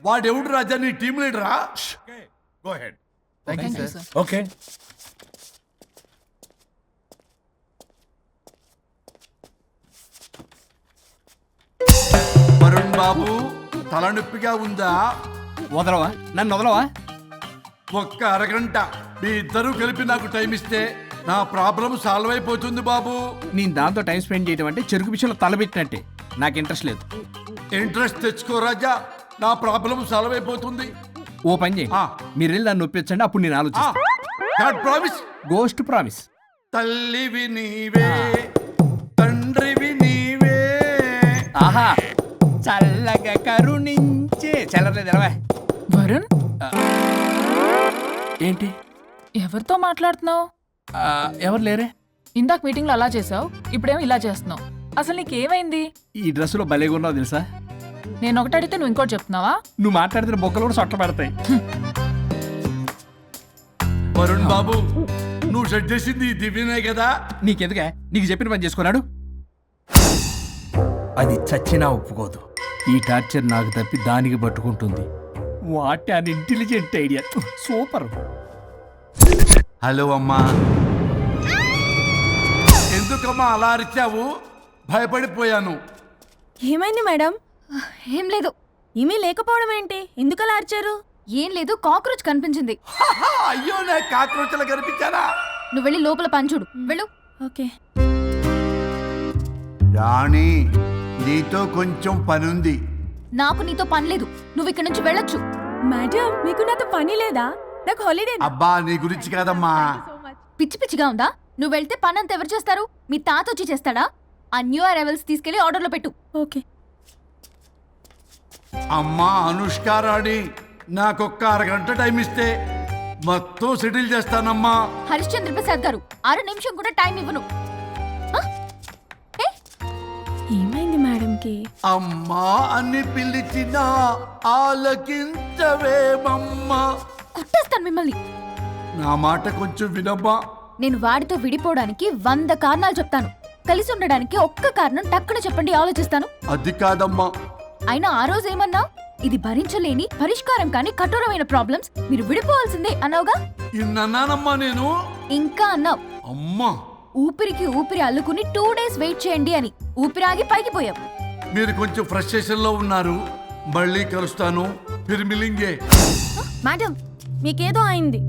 వాడెవడు రాజా నీ టీం లీడరా? Go ahead. ఓకే. వరుణ్ బాబు తలనొప్పిగా ఉందా? వదలవా, నన్ను వదలవా? ఒక్క అరగంట మీ ఇద్దరూ కలిపి నాకు టైం ఇస్తే నా ప్రాబ్లం సాల్వ్ అయిపోతుంది బాబు. నేను దాంతో టైం స్పెండ్ చేయడం అంటే చెరుకు విషయంలో తలబెట్టినట్టే. నాకు ఇంట్రెస్ట్ లేదు. ఇంట్రెస్ట్ తెచ్చుకో రాజా, నా ప్రాబ్లం సాల్వ్ అయిపోతుంది. ఓ పని చేయి, మీరు వెళ్ళి దాన్ని నొప్పించండి, అప్పుడు నేను ఆలోచిస్తాను. ప్రామిస్. Ghost promise. తల్లివి నీవే, తండ్రివి నీవే. ఆహా, చల్లగా కరుణించే. చల్లలేదు ఎలవా. వరుణ్, ఏంటి ఎవరితో మాట్లాడుతున్నావు? ఎవరు లేరే? ఇందాక మీటింగ్ లో అలా చేసావు, ఇప్పుడేమో ఇలా చేస్తున్నావు. అసలు నీకేమైంది? ఈ డ్రెస్సులో భలేగా ఉన్నావు తెలుసా? నేను ఒకటి అడిగితే నువ్వు ఇంకోటి చెప్తున్నావా? నువ్వు మాట్లాడితే బొక్కలు కూడా సొట్ట పడతాయి. వరుణ్ బాబు, నువ్వు సెట్ చేసింది ఈ దివ్యనే కదా? నీకెందుకే? నీకు చెప్పిన పని చేసుకున్నాడు. అది చచ్చినా ఒప్పుకోదు. ఈ టార్చర్ నాకు తప్పి దానికి పట్టుకుంటుంది. What an intelligent idea. Super. Hello అమ్మా. ఎందుకమ్మా అలా అరిచావు? భయపడిపోయాను. ఏమైంది మేడం? ఏం లేదు. ఏమీ లేకపోవడం ఏంటి? ఎందుకలా అరిచారు? ఏం లేదు, కాక్రోచ్ కనిపించింది. అయ్యో, నా కాక్రోచ్లు కనిపించారా? నువ్వు వెళ్ళి లోపల పని చూడు, వెళ్ళు. ఓకే. రాణి, నీతో కొంచెం పనుంది. నాకు నీతో పని లేదు, నువ్వు ఇక్కడ నుంచి వెళ్ళొచ్చు. మేడం, మీకు నాతో పని లేదా? నాకు హాలిడే. అబ్బా, నీ గురించి కాదమ్మా. పిచ్చి పిచ్చిగా ఉందా? నువ్వు వెళ్తే పని అంతా ఎవరు చేస్తారు? మీ తాత వచ్చి చేస్తాడా? ఆ న్యూ అరైవల్స్ తీసుకెళ్లి ఆర్డర్లో పెట్టు. ఓకే. అమ్మా అనుష్క రాణి, నాకొక్క అరగంట టైం ఇస్తే మొత్తం సెటిల్ చేస్తానమ్మా. హరిశ్చంద్ర ప్రసాద్ గారు, 6 నిమిషం కూడా టైం ఇవ్వను. ఏమైంది మేడంకి? అమ్మా అని పిలిచినా ఆలకించవేమమ్మా. కుట్టేస్తాను మిమ్మల్ని. నా మాట కొంచెం వినమ్మా. నేను వాడితో విడిపోవడానికి 100 కారణాలు చెప్తాను. కలిసి ఉండడానికి ఒక్క కారణం టక్కున చెప్పండి, ఆలోచిస్తాను. అది కాదమ్మా. అయినా ఆ రోజు ఏమన్నా? ఇది భరించలేని, పరిష్కారం కాని కఠోరమైన ప్రాబ్లమ్స్, మీరు విడిపోవాల్సిందే అన్నావుగా. ఇన్నానమ్మా నేను. ఇంకా అన్నావు. అమ్మా, ఊపిరికి ఊపిరి అల్లుకుని 2 days వెయిట్ చేయండి అని. ఊపిరాగి పైకి పోయావు. మీరు కొంచెం ఫ్రస్ట్రేషన్ లో ఉన్నారు. మళ్ళీ కలుస్తాను. ఫిర్మిలింగే. మేడం, మీకేదో అయింది.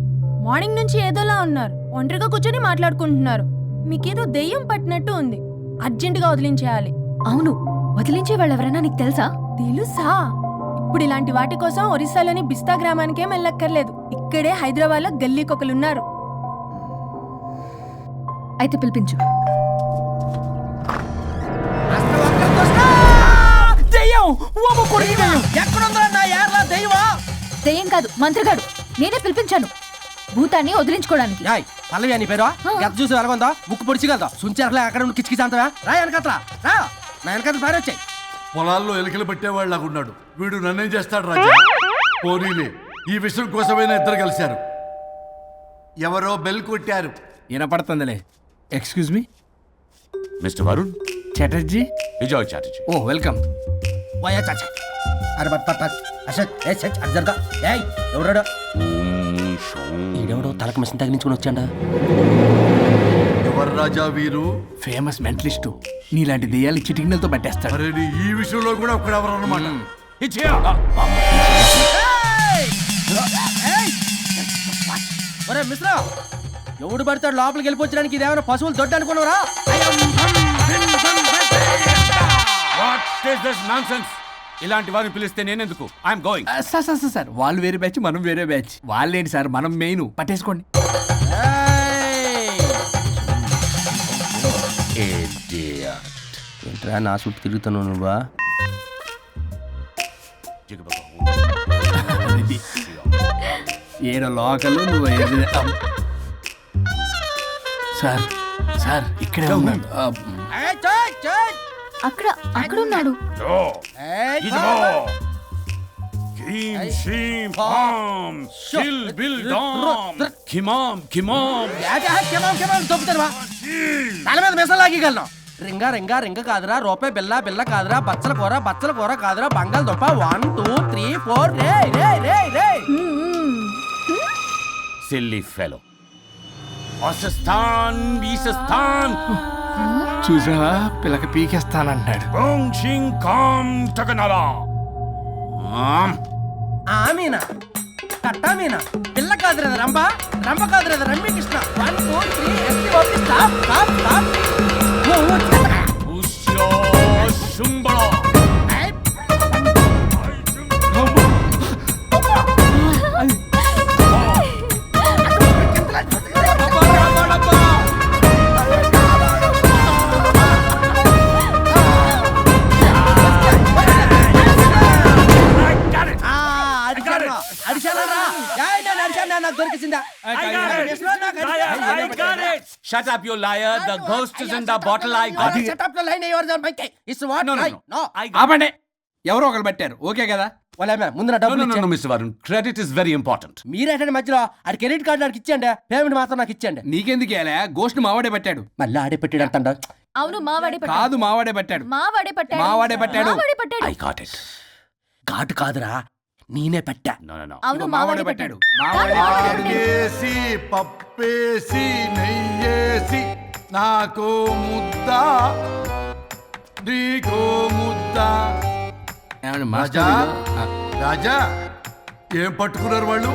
మార్నింగ్ నుంచి ఏదోలా ఉన్నారు. ఒంటరిగా కూర్చొని మాట్లాడుకుంటున్నారు. మీకేదో దెయ్యం పట్టినట్టు ఉంది. అర్జెంటుగా వదిలించేయాలి. అవును, వదిలించే వాళ్ళెవరైనా నీకు తెలుసా? తెలుసా? ఇప్పుడు ఇలాంటి వాటి కోసం ఒరిస్సాలోని బిస్తా గ్రామానికేం వెళ్ళక్కర్లేదు. ఇక్కడే హైదరాబాద్ లో గల్లీకొకలున్నారు. అయితే పిలిపించు. దెయ్యం కాదు, మంత్రిగాడు. నేనే పిలిపించాను భూతాన్ని వదిలించుకోవడానికి. పల్లవి అని పేరు గత చూసి వెలగొందా? ముక్కు పొడిచిగలదా? సుంచరలే అక్కడ ఉండి కిచకిచ అంతవా? రా వెనకత్రా, రా. నా వెనకత్ర భారీ వచ్చాయి. పొలాల్లో ఎలికలు పెట్టేవాళ్ళగా ఉన్నాడు వీడు. నన్నేం చేస్తాడు రాజా? పోనీలే, ఈ విషయం కోసమైనా ఇద్దరు కలిశారు. ఎవరో బెల్ కొట్టారు. వినపడుతుందిలే. Excuse me, mister Varun Chatterjee. Vijay Chatterjee. Oh welcome. ఈడెవడో తలకు మిషన్ తగిలించుకుని వచ్చాడా? ఎవరు రాజా వీరు? Famous mentalist. నీలాంటి దెయ్యాలు చిటికినలతో పట్టేస్తాడు. అరే, ఈ విషయంలో కూడా ఒకడెవరు అన్నమాట. ఒరే మిశ్రా, ఎవడు పడతాడు లోపలికి వెళ్ళిపోవడానికి? ఇదేమైనా పశువులు దొడ్డు అనుకున్నారా? ఇలాంటి వారిని పిలిస్తే నేనెందుకు? I'm going. సార్ వాళ్ళు వేరే బ్యాచ్, మనం వేరే బ్యాచ్. వాళ్ళేంటి సార్, మనం మెయిన్. పట్టేసుకోండి. ఏంట్రా నా చుట్టూ తిరుగుతున్నావు నువ్వా? ఏడో లోకల్ నువ్వు. సార్ సార్ ఇక్కడే ఉన్నాడు. అక్కడ అక్కడ ఉన్నాడు. తల మీద మిసం లాగగలను. రింగా రింగ కాదురా, రూపాయి బిల్ల కాదురా, బచ్చల కూర కాదురా, బంగాళదుంప 1 2 3 4 ఓ రే రే రే రే సిల్లీ ఫెలో. అసస్థాన్ ఈసస్థాన్ చూసావా పిల్లకి పీకేస్తానంటాడు. ఓం షిం కాం తగనలా. ఆమీనా కట్టామీనా పిల్ల కాదురా రంభ, రంభ కాదురా Ramyakrishna. 1 2 3 S T O P stop stop stop. ఉష్యో శుంబళ. నాకు దొరికిందా? Shut up, you liar. The ghost is in the bottle. I got it. Setup లో లైన్ ఎవర్ జన్ మైకే it's what No, no, I no. No. ఆపండి, ఎవరో ఒకరు పెట్టారు ఓకే కదా. వాళ్ళ ముందు నా No, డబ్బులు no, no, ఇచ్చే. no, Mr. Varun. Credit is very important. మీరేంటంటే మధ్యలో ఆడి క్రెడిట్ కార్డు నాకు ఇచ్చేయండి, పేమెంట్ మాత్రం నాకు ఇచ్చేయండి. నీకెందుకు ఇలా గోస్ట్ మావాడే పెట్టాడు. మళ్ళీ ఆడే పెట్టాడు అంటండ. అవును మావాడే పట్టాడు. కాదు మావాడే పెట్టాడు. మావాడే పట్టాడు. మావాడే పట్టాడు. మావాడే పట్టాడు. I got it. ఘాటు కాదురా నేనే పెట్టా. No, no, no. అవును మావాడే మావాడే పెట్టాడు. పట్టాడు. మావాడే ఆకేసి పప్పేసి నెయ్యేసి నాకు ముద్ద నీకో ముద్ద. ఏమండి రాజా మాస్టర్, రాజా ఏం పట్టుకున్నారు వాళ్ళు?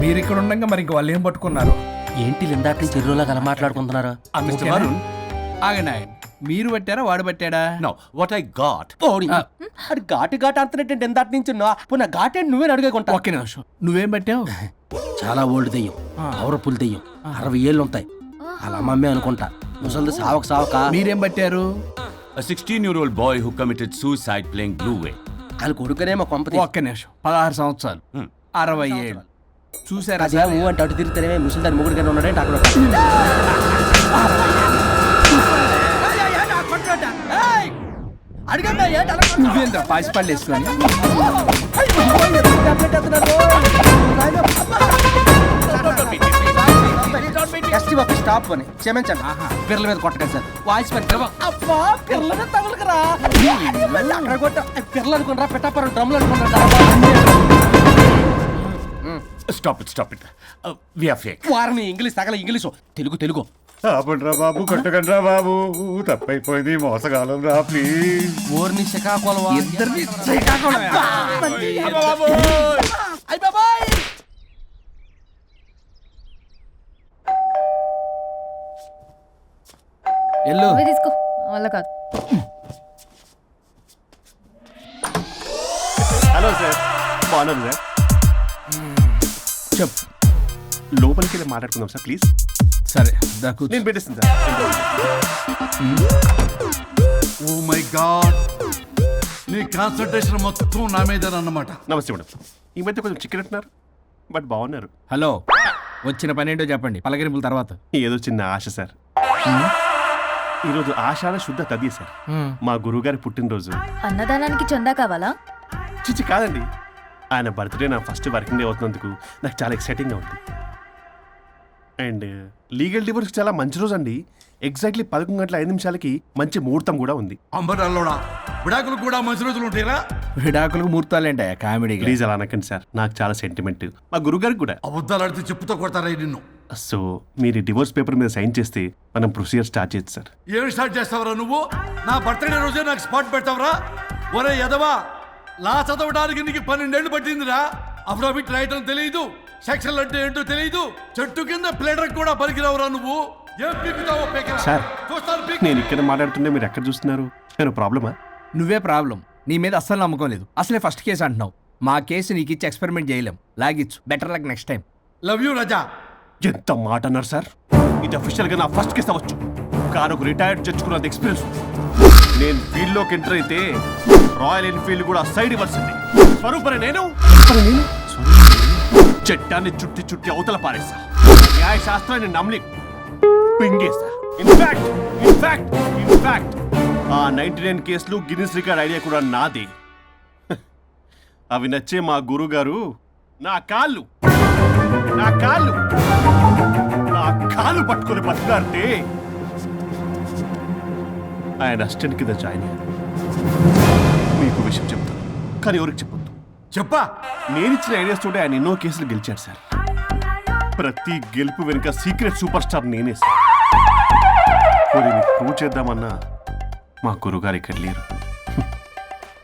మీరు ఇక్కడ ఉండగా మరి ఇంక వాళ్ళు ఏం పట్టుకున్నారు? ఏంటి లిందాటి చెరువులా కల మాట్లాడుకుంటున్నారు? Mr. ఓకేనా? Varun. ఆగండి ఆగండి. మీరు పట్టారా వాడు పట్టాడా? No, what I got. అది ఘాటు ఘాటు అంతనేంటి ఎందాటి నుంచి నా ఘాటేంటి నువ్వే అడుగుకుంటా. ఒక్క నిమిషం, నువ్వేం పట్టావు? చాలా ఓల్డ్ దెయ్యం, పవర్ఫుల్ దెయ్యం, 60 ఏళ్ళు ఉంటాయి. అలా అమ్మమ్మే అనుకుంటా. ముసలిది సావక సావక. మీరేం పట్టారు? A 16-year-old boy who committed suicide playing Blue Whale. వాళ్ళ కొడుకునేమో కొంపతి. ఒక్క నిమిషం, 16 సంవత్సరాలు, 60 ఏళ్ళు. చూసారా అదే ఊ అంటే అటు తిరిగితేనే ముసలి దాని ముగ్గురు కింద ఉన్నాడంటే అక్కడ నువ్వేంద్ర పాసిపళ్ళు వేసుకొని స్టాప్ అని క్షమించండి. పిల్లల మీద కొట్టకండి సార్. వాయిస్ అబ్బా పిల్లల మీద తగులుకురా. అక్కడ కొట్ట పిల్లలు అనుకున్నారా పెట్టాపరం డ్రమ్లు అనుకున్నారా? Stop it, stop it. We are fake. వారిని ఇంగ్లీష్ తగల ఇంగ్లీషు తెలుగు తెలుగు. ఆపండ్రా బాబు, కొట్టకండ్రా బాబు, తప్పైపోయింది, మోసగాలం రా ప్లీజ్. ఊరిని శ్రీకాకుళం ఇద్దరిని శ్రీకాకుళం. ఎల్లు నువ్వే తీసుకో వల్ల కాదు. హలో సార్, బాగున్నాను సార్. చెప్పు. లోపలికి వెళ్ళి మాట్లాడుకుందాం సార్ ప్లీజ్. సరే దాకు నేను పెట్టేస్తాను సార్. ఓ మై గాడ్, నీ కాన్సన్ట్రేషన్ మొత్తం నా మీదనన్నమాట. నమస్తే మేడం. ఈ మధ్య కొంచెం చికెన్ అంటున్నారు, బట్ బాగున్నారు. హలో, వచ్చిన పని ఏంటో చెప్పండి, పలకరింపుల తర్వాత. ఏదో చిన్న ఆశ సార్. ఈరోజు ఆషాఢ శుద్ధ తదియ సార్, మా గురువుగారి పుట్టినరోజు. అన్నదానానికి చందా కావాలా? చిచ్చి కాదండి, ఆయన బర్త్డే నా ఫస్ట్ వర్కింగ్ డే అవుతున్నందుకు నాకు చాలా ఎక్సైటింగ్గా ఉంది. అండ్ లీగల్ డివోర్స్కి చాలా మంచి రోజు అండి. ఎగ్జాక్ట్లీ 11:05 మంచి ముహూర్తం కూడా ఉంది. అంబరాల్లోడా విడాకులు కూడా మంచి రోజులు ఉంటాయిరా? విడాకులకు ముహూర్తాలేంటా కామెడీ? ప్లీజ్ అలా అనకండి సార్, నాకు చాలా సెంటిమెంట్, మా గురుగారికి కూడా. అబద్ధాలు ఆడితే చెప్పుతో కొడతారా నిన్ను? సో మీరు డివోర్స్ పేపర్ మీద సైన్ చేస్తే మనం ప్రొసీజర్ స్టార్ట్ చేయొచ్చు సార్. ఏమి స్టార్ట్ చేస్తావరా నువ్వు? నా బర్త్డే రోజే నాకు స్పాట్ పెడతావరా? ఒరే ఎదవా, లా చదవడానికి నీకు 12 ఏళ్ళు పట్టిందిరా. అఫిడవిట్ రాయటం తెలియదు, సెక్షన్లు అంటే ఏంటో తెలియదు, చెట్టు కింద ప్లేడర్ కూడా పలికిరావురా నువ్వు. ఏం పీకుతావో పీకరా. సార్, చూస్తాను పీకు. నేను ఇక్కడ మాట్లాడుతుంటే మీరు ఎక్కడ చూస్తున్నారు? నేను ప్రాబ్లమా? నువ్వే ప్రాబ్లం. నీ మీద అస్సలు నమ్మకం లేదు. అసలే ఫస్ట్ కేసు అంటున్నావు. మా కేసు నీకు ఇచ్చి ఎక్స్పెరిమెంట్ చేయలేం. లాగిచ్చు. Better luck next time. Love you Raja. ఎంత మాట అన్నారు సార్? ఇది అఫీషియల్గా నా ఫస్ట్ కేసు అవ్వచ్చు, కానీ ఒక రిటైర్డ్ జడ్జ్కున్నది ఎక్స్పీరియన్స్. నేను ఫీల్డ్లోకి ఎంటర్ అయితే రాయల్ ఎన్ఫీల్డ్ కూడా సైడ్ ఇవ్వాల్సింది. స్వరూపనే నేను చట్టాన్ని చుట్టి చుట్టి అవతల పారేసా. న్యాయ శాస్త్రాన్ని నమ్మి పింగేసా. ఇన్ఫాక్ట్ ఆ 99 కేసులు గిన్నిస్ రికార్డ్ ఐడియా కూడా నాది. అవి నచ్చే మా గురుగారు నా కాళ్ళు పట్టుకొని బతుకాడితే ఆయన అసిస్టెంట్ కింద జాయిన్ అయ్యాను. మీకు విషయం చెప్తాను, కానీ ఎవరికి చెప్పొద్దు. చెప్పా. నేను ఇచ్చిన ఐడియాస్ తోటి ఆయన ఎన్నో కేసులు గెలిచాడు సార్. ప్రతి గెలుపు వెనుక సీక్రెట్ సూపర్ స్టార్ నేనే సార్. పోనీ మీకు ప్రూవ్ చేద్దామన్నా మా గురుగారు ఇక్కడ లేరు.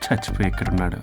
చచ్చిపోయి ఎక్కడున్నాడు?